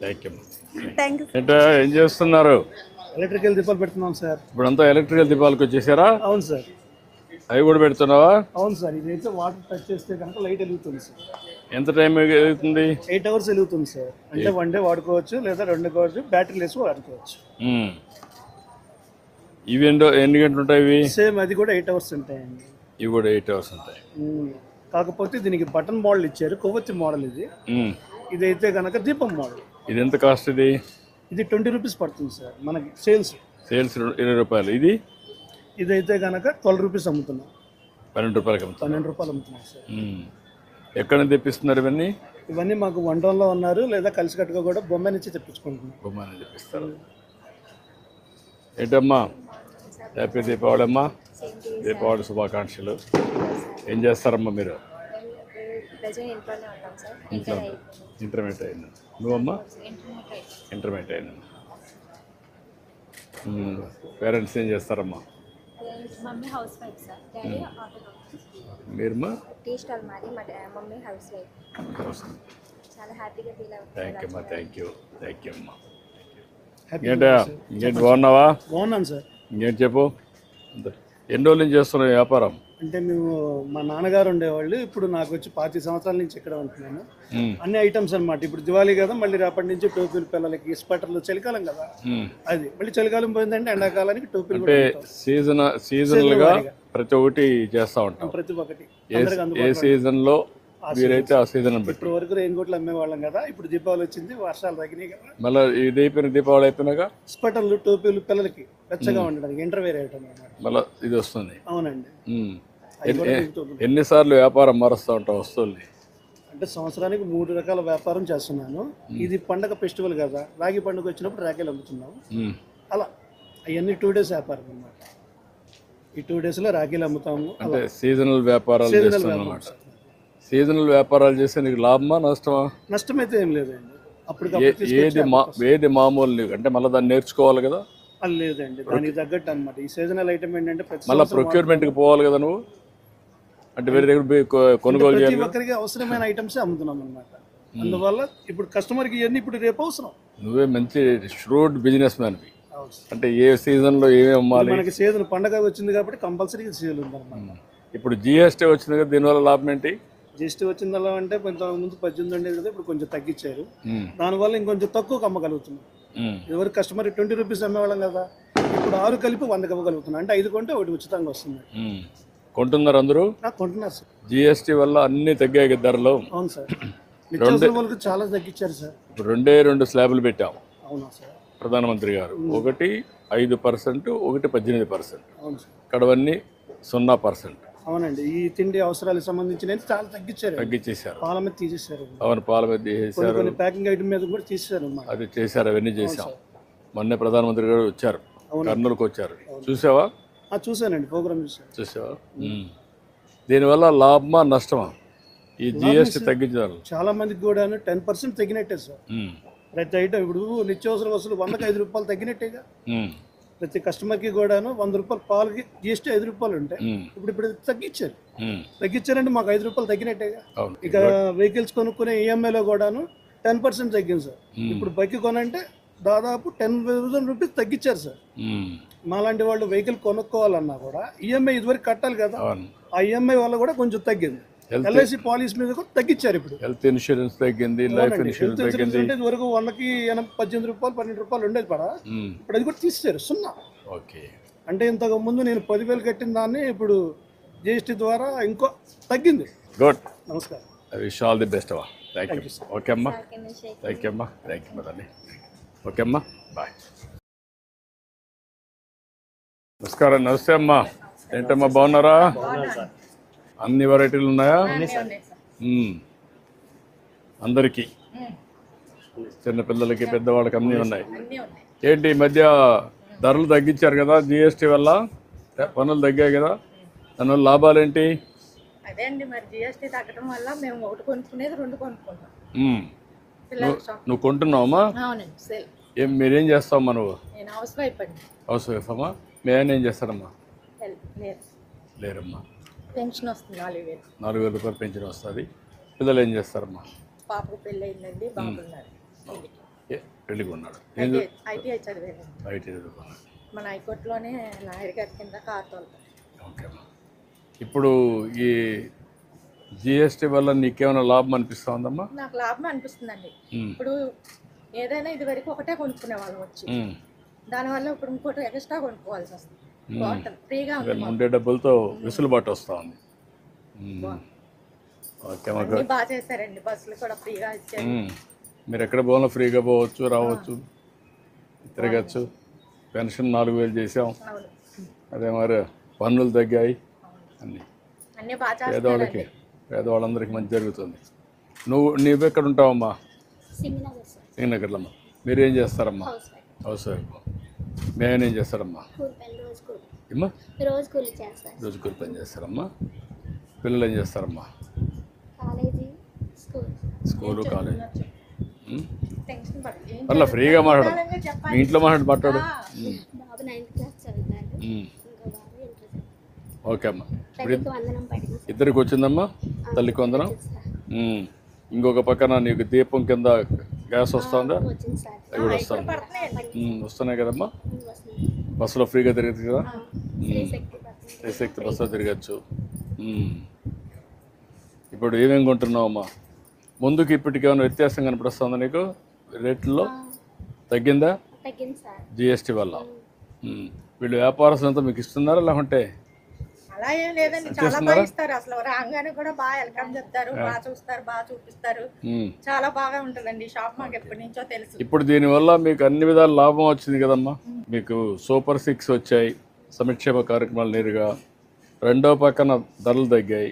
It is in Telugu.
Thank you. Thank you. ఏంటో ఏం చేస్తున్నారు? ఎలక్ట్రికల్ దీపాలు పెడుతున్నాం సార్. ఇప్పుడంతా ఎలక్ట్రికల్ దీపాలకు వచ్చేసారా? అవును సార్. అవి కూడా పెడుతున్నావా? అవును సార్. ఇదైతే వాటర్ టచ్ చేస్తే కనుక లైట్ వెలుగుతుంది సార్. ఎంత టైం అవుతుంది? 8 hours వెలుగుతుంది సార్. అంటే 1 day వాడుకోవచ్చు లేదా 2 కావచ్చు, బ్యాటరీ లెస్ వాడుకోవచ్చు. ఇవి ఎన్ని గంటలు ఉంటాయి? ఇవి సేమ్ అది కూడా 8 hours ఉంటాయండి. ఇవి కూడా 8 hours ఉంటాయి. కాకపోతే దీనికి బటన్ మోడల్ ఇచ్చారు, కొవ్వొత్తి మోడల్ ఇది. ఇదైతే కనుక దీపం మోడల్. ఇది ఎంత కాస్ట్? ఇది 20 rupees పడుతుంది సార్ మనకి సేల్స్ 20 రూపాయలు. ఇదైతే కనుక 12 rupees అమ్ముతున్నాం. 12 రూపాయలకి అమ్ముతాం. 12 రూపాయలు అమ్ముతున్నాం సార్. ఎక్కడ తెప్పిస్తున్నారు ఇవన్నీ? ఇవన్నీ మాకు వంటంలో ఉన్నారు, లేదా కలిసికట్టుగా కూడా బొమ్మ నుంచి తెప్పించుకుంటున్నాం. బొమ్మ తెప్పిస్తారు. ఏంటమ్మా, హ్యాపీ దీపావళి అమ్మా. దీపావళి శుభాకాంక్షలు. ఏం చేస్తారమ్మా మీరు? ఇంట్లో ఇంటర్మీడియట్ అయినా. నువ్వమ్మా? ఇంటర్మీడియట్ అయినా. పేరెంట్స్ ఏం చేస్తారమ్మా? Mummy housewife sir, daddy auto. మీరమ్మా? టీ స్టాల్ మాది, మా మమ్మీ హౌస్ వైఫ్. చాలా హ్యాపీగా ఫీల్ అవుతుంది. థ్యాంక్ యూ అమ్మా. థ్యాంక్ యూ అమ్మా. ఇంకేంటి బాగున్నావా? బాగున్నాను సార్. ఇంకేంటి చెప్పు. ఎన్ని రోజుల నుంచి చేస్తున్నావు వ్యాపారం? అంటే మేము మా నాన్నగారు ఉండేవాళ్ళు, ఇప్పుడు నాకు వచ్చి 25 సంవత్సరాల నుంచి ఇక్కడ ఉంటున్నాను. అన్ని ఐటమ్స్ అనమాట. ఇప్పుడు దివాళీ కదా, మళ్ళీ రేపటి నుంచి టోపీలు పిల్లలకి, స్వెటర్లు, చలికాలం కదా అది, మళ్ళీ చలికాలం పోయిందంటే ఎండాకాలానికి టోపీలు. అంటే సీజనల్ గా ప్రతి ఒక్కటి చేస్తా ఉంటాం. ప్రతి ఒక్కటి ఏ సీజన్ లో మీరైతే ఆ సీజన్ ఇప్పుడు వరకు రెయిన్ కోట్లు అమ్మేవాళ్ళం కదా, ఇప్పుడు దీపావళి వచ్చింది, వర్షాలు తగ్గినాయి కదా, మళ్ళీ ఇది అయిపోయిన దీపావళి అయిపోయినాక స్వెటర్లు, టోపీలు పిల్లలకి వెచ్చగా ఉండడానికి ఇంటర్వేర్ ఐటమ్ అన్నమాట. మళ్ళీ ఇది వస్తుంది. అవునండి. ఎన్నిసార్లు వ్యాపారం మారుస్తూ ఉంటాం వస్తువుల్ని? అంటే సంవత్సరానికి 3 రకాల వ్యాపారం చేస్తున్నాను. ఇది పండగ ఫెస్టివల్ కదా, రాగి పండుగ వచ్చినప్పుడు రాఖీలు అమ్ముతున్నాం. అలా అవన్నీ 2 days వ్యాపారం అన్నమాట. ఈ 2 days లో రాఖీలు అమ్ముతాము. అంటే సీజనల్ వ్యాపారాలు చేస్తున్నాం అన్నమాట. సీజనల్ వ్యాపారాలు చేస్తే నీకు లాభమా నష్టమా? నష్టమైతే ఏం లేదండి. అప్పుడు ఏది మామూలు నీకు అంటే మళ్ళీ దాన్ని నేర్చుకోవాలి కదా? లేదండి, దానికి తగ్గట్టు అనమాట. ఈ సీజనల్ ఐటమ్ ఏంటంటే మళ్ళీ ప్రొక్యూర్మెంట్కి పోవాలి కదా నువ్వు, అంటే వేరే దగ్గర కొనుగోలు చేయాలి. ప్రతి ఒక్కరికి అవసరమైన ఐటమ్స్ అమ్ముతున్నాం అనమాట. అందువల్ల ఇప్పుడు కస్టమర్కి ఇవన్నీ ఇప్పుడు రేపు అవసరం. నువ్వే మంచి ష్రూడ్ బిజినెస్ మ్యాన్వి. అంటే ఏ సీజన్లో ఏమేమి అమ్మాలి? మనకి సీజన్ పండగ వచ్చింది కాబట్టి కంపల్సరీ సేల్ ఉందన్నమాట. ఇప్పుడు జిఎస్టీ వచ్చింది కదా, దీనివల్ల లాభం ఏంటి? జిఎస్టీ వచ్చిందల్లా అంటే కొంత ముందు 18 ఉండేది కదా, ఇప్పుడు కొంచెం తగ్గించారు. దానివల్ల ఇంకొంచెం తక్కువ అమ్మగలుగుతున్నాం. ఎవరు కస్టమర్ 20 rupees అమ్మేవాళ్ళం కదా, ఇప్పుడు 6 కలిపి 100 ఇవ్వగలుగుతున్నాం. అంటే 5 కొంటే 1 ఉచితంగా వస్తుంది. కొంటున్నారు అందరూ? కొంటున్నారు సార్. జిఎస్టీ వల్ల అన్ని తగ్గాయి ధరలు. అవును సార్. నిత్యావసర వాళ్ళకి చాలా తగ్గించారు సార్. ఇప్పుడు 2 స్లాబ్లు పెట్టాము. అవునా సార్? ప్రధానమంత్రి గారు ఒకటి 5%, ఒకటి 18%. అవును సార్. ఇక్కడవన్నీ 0%. అవునండి. ఈ తిండి అవసరాలకు సంబంధించిన చాలా తగ్గించేశారు. పాల మీద తీసేశారు. అవును, పాల మీద తీసేశారు. కొన్ని ప్యాకింగ్ ఐటమ్ మీద కూడా తీసేశారు. అది చేశారు, అవన్నీ చేశాం. మొన్నే ప్రధానమంత్రి గారు వచ్చారు, కర్నూలుకు వచ్చారు. చూసావా? చూసానండి, ప్రోగ్రామ్ చూసావా? దీనివల్ల లాభమా నష్టమా ఈ జిఎస్టీ తగ్గించారు? చాలా మందికి కూడా 10% తగ్గినట్టే సార్. ప్రతి ఐటమ్ ఇప్పుడు నిత్యావసర వస్తువులు 100కి 5 రూపాయలు తగ్గినట్టేగా. ప్రతి కస్టమర్కి కూడాను 100 రూపాయలు పాలకి జిఎస్టీ 5 రూపాయలు ఉంటాయి. ఇప్పుడు తగ్గించారంటే మాకు 5 రూపాయలు తగ్గినట్టేగా. ఇక వెహికల్స్ కొనుక్కునే ఈఎంఐలో కూడాను 10% తగ్గింది సార్. ఇప్పుడు బైక్ కొనంటే దాదాపు 10,000 rupees తగ్గించారు సార్. మాలాంటి వాళ్ళు వెహికల్ కొనుక్కోవాలన్నా కూడా ఈఎంఐ ఇదివరకు కట్టాలి కదా, ఆ ఈఎంఐ వల్ల కూడా కొంచెం తగ్గింది. ఎల్ఐసి పాలసీ మీద కూడా తగ్గించారు. ఇప్పుడు హెల్త్ ఇన్సూరెన్స్ తగ్గింది, లైఫ్ ఇన్సూరెన్స్ తగ్గింది. అంటే ఇదివరకు 100కి 18 రూపాయలు 12 రూపాయలు ఉండేది పడా, ఇప్పుడు అది కూడా తీసేశారు 0. ఓకే. అంటే ఇంతకు ముందు నేను 10,000 కట్టిన దాన్ని ఇప్పుడు జిఎస్టీ ద్వారా ఇంకో తగ్గింది. గుడ్. నమస్కారం. I wish all the best అమ్మా. Thank you. ఓకే అమ్మా. థ్యాంక్ యూ అమ్మా. థ్యాంక్ యూ మదండి. ఓకే అమ్మా, బాయ్. నమస్కారం. నమస్తే అమ్మా. ఏంటమ్మా, బాగున్నారా? అన్ని వెరైటీలు ఉన్నాయా? అందరికీ, చిన్నపిల్లలకి, పెద్దవాళ్ళకి అన్నీ ఉన్నాయి. ఏంటి ఈ మధ్య ధరలు తగ్గించారు కదా, జిఎస్టీ వల్ల పనులు తగ్గాయి కదా, దానివల్ల లాభాలు ఏంటి? అదే అండి, మరి జిఎస్టీ తగ్గడం వల్ల మేము ఒకటి కొనుక్కునేది 2 కొనుక్కుంటాం. నువ్వు కొంటున్నావమ్మా? మీరేం చేస్తావమ్మా నువ్వు? నేను హౌస్ వైఫ్ అండి. హౌస్ వైఫ్ అమ్మా. మీ ఆయన ఏం చేస్తారమ్మా? లేరమ్మా. పెన్షన్ వస్తుంది 4,000. 4,000 రూపాయలు పెన్షన్ వస్తుంది. పిల్లలు ఏం చేస్తారమ్మా? పాపకు పెళ్ళి అయిందండి, బాబున్నారు. పెళ్ళికి ఉన్నాడు. ఐటీఐ చదివాను. ఐటీ చదువుకున్నాడు. మన హైకోర్టులోనే లాయర్ గారి కింద కారు తోలుతాను. ఓకే అమ్మా. ఇప్పుడు ఈ జిఎస్టీ వల్ల నీకేమైనా లాభం అనిపిస్తూ ఉందమ్మా? నాకు లాభం అనిపిస్తుందండి. ఇప్పుడు ఏదైనా ఇది వరకు ఒకటే కొనుక్కునే వాళ్ళం వచ్చి, దానివల్ల ఇప్పుడు ఇంకోటి ఎక్స్ట్రా కొనుక్కోవాల్సి వస్తుంది. బాగుంటుంది, ఫ్రీగా ఉంటుంది. ఉండే డబ్బులతో వెసులుబాటు వస్తూ ఉంది. ఓకే అమ్మా. అన్నీ బాగా చేశారండి. బస్సులు కూడా ఫ్రీగా ఇచ్చారు. మీరు ఎక్కడ పోవాలో ఫ్రీగా పోవచ్చు, రావచ్చు, తిరగచ్చు. పెన్షన్ 4,000 చేసాం. అవును, అదే మరి పన్నులు తగ్గాయి. అన్నీ బాగా చేస్తారు. పేదవాళ్ళకి, పేదవాళ్ళందరికీ మంచి జరుగుతుంది. నువ్వు ఎక్కడ ఉంటావమ్మా? సింగనగర్ సార్. సింగనగర్లో అమ్మా. మీరేం చేస్తారమ్మా? House wife. House wife. మేమేం చేస్తారమ్మా? కూలి పని, రోజు కూలి. ఏమ్మా? రోజు కూలి చేస్తారు. రోజు కూలి పని చేస్తారమ్మా. పిల్లలు ఏం చేస్తారమ్మా? College, school. School, college. Tension పడదు. ఏం అట్లా ఫ్రీగా మాట్లాడు. చెప్పాలంటే చెప్పాలి. మీ ఇంట్లో మాట్లాడు. బాబు 9th క్లాస్ చదువుతాడు. ఇంకో బాబు ఇంటర్. ఓకే అమ్మా. తల్లికి వందనం పడింది సార్. ఇద్దరికి వచ్చిందమ్మా తల్లికి వందనం. సార్. ఇంకొక పక్కన నీకు దీపం కింద గ్యాస్ వస్తుందా? వచ్చింది సార్. అవి కూడా వస్తుంది. పడుతున్నాయండి. వస్తున్నాయి కదమ్మా. వస్తుంది. బస్సులో ఫ్రీగా తిరగచ్చు కదా. శ్రీశక్తి పడుతుంది. శ్రీశక్తి బస్సులో తిరగచ్చు. ఇప్పుడు ఏమేమి కొంటున్నావమ్మా? ముందుకు ఇప్పటికి ఏమైనా వ్యత్యాసం కనిపిస్తుందా నీకు? రేట్లలో తగ్గిందా? తగ్గింది సార్. జిఎస్టీ వల్ల. వీళ్ళు వ్యాపారస్తులంతా మీకు ఇస్తున్నారా లేకుంటే? అలా ఏం లేదండి, చాలా బాగా ఇస్తారు. అసలు రాగానే కూడా బాగా వెల్కమ్ చెప్తారు, బాగా చూస్తారు, బాగా చూపిస్తారు. చాలా బాగా ఉంటుందండి షాప్. మాకు ఎప్పటి నుంచో తెలుసు. ఇప్పుడు దీనివల్ల మీకు అన్ని విధాల లాభం వచ్చింది కదమ్మా. మీకు సూపర్ 6 వచ్చాయి, సంక్షేమ కార్యక్రమాలు నేరుగా. రెండో పక్కన ధరలు తగ్గాయి.